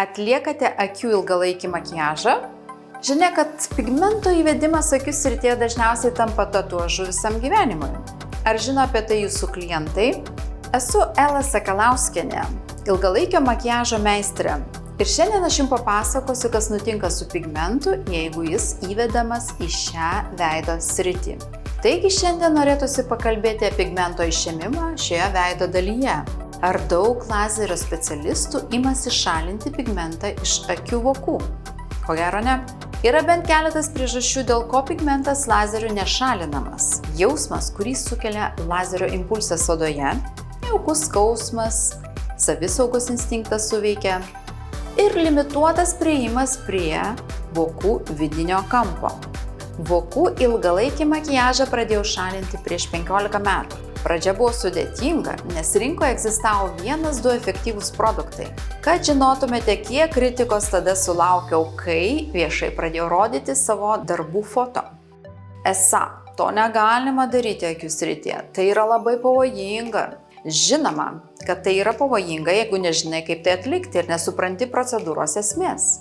Atliekate akių ilgalaikį makiažą? Žinia, kad pigmento įvedimas akių srityje dažniausiai tampa tatuažu visam gyvenimui. Ar žino apie tai jūsų klientai? Esu Ela Sakalauskienė, ilgalaikio makiažo meistrė. Ir šiandien aš jums papasakosiu, kas nutinka su pigmentu, jeigu jis įvedamas į šią veido sritį. Taigi šiandien norėtųsi pakalbėti apie pigmento išėmimą šioje veido dalyje. Ar daug lazerio specialistų imasi šalinti pigmentą iš akių vokų? Ko gero ne. Yra bent keletas priežasčių, dėl ko pigmentas lazeriu nešalinamas. Jausmas, kurį sukelia lazerio impulsas odoje, jaukus skausmas, savisaugos instinktas suveikia ir limituotas priėjimas prie vokų vidinio kampo. Vokų ilgalaikį makiažą pradėjau šalinti prieš 15 metų. Pradžia buvo sudėtinga, nes rinkoje egzistavo 1-2 efektyvūs produktai. Kad žinotumėte, kiek kritikos tada sulaukiau, kai viešai pradėjau rodyti savo darbų foto. Esą, to negalima daryti akių srityje, tai yra labai pavojinga. Žinoma, kad tai yra pavojinga, jeigu nežinai, kaip tai atlikti ir nesupranti procedūros esmės.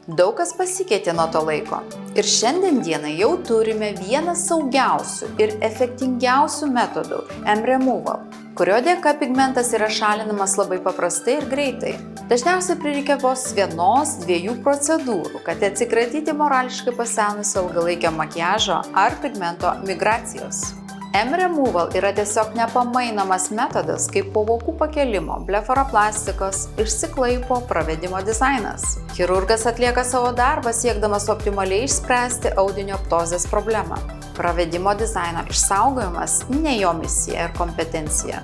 Daug kas pasikeitė nuo to laiko ir šiandien dienai jau turime vieną saugiausių ir efektingiausių metodų – M-Removal, kurio dėka pigmentas yra šalinamas labai paprastai ir greitai. Dažniausiai prireikia vos 1-2 procedūrų, kad atsikratyti morališkai pasenusio ilgalaikio makiažo ar pigmento migracijos. M-Removal yra tiesiog nepamainomas metodas, kaip po vokų pakelimo, blefaroplastikos, išsiklaipo pravedimo dizainas. Chirurgas atlieka savo darbą siekdamas optimaliai išspręsti audinio ptozės problemą. Pravedimo dizaino išsaugojimas ne jo misija ir kompetencija.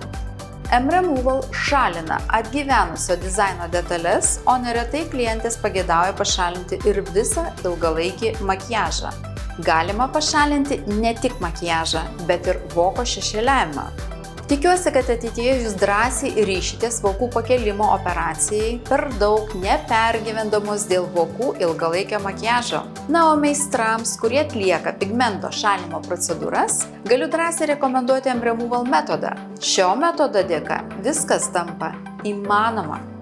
M-Removal šalina atgyvenusio dizaino detalės, o neretai klientės pageidauja pašalinti ir visą ilgalaikį makiažą. Galima pašalinti ne tik makiažą, bet ir voko šešėliavimą. Tikiuosi, kad ateityje jūs drąsiai ryšitės vokų pakelimo operacijai, per daug nepergyvendamos dėl vokų ilgalaikio makiažo. Na, o meistrams, kurie atlieka pigmento šalinimo procedūras, galiu drąsiai rekomenduoti M-Removal metodą. Šio metodo dėka viskas tampa įmanoma.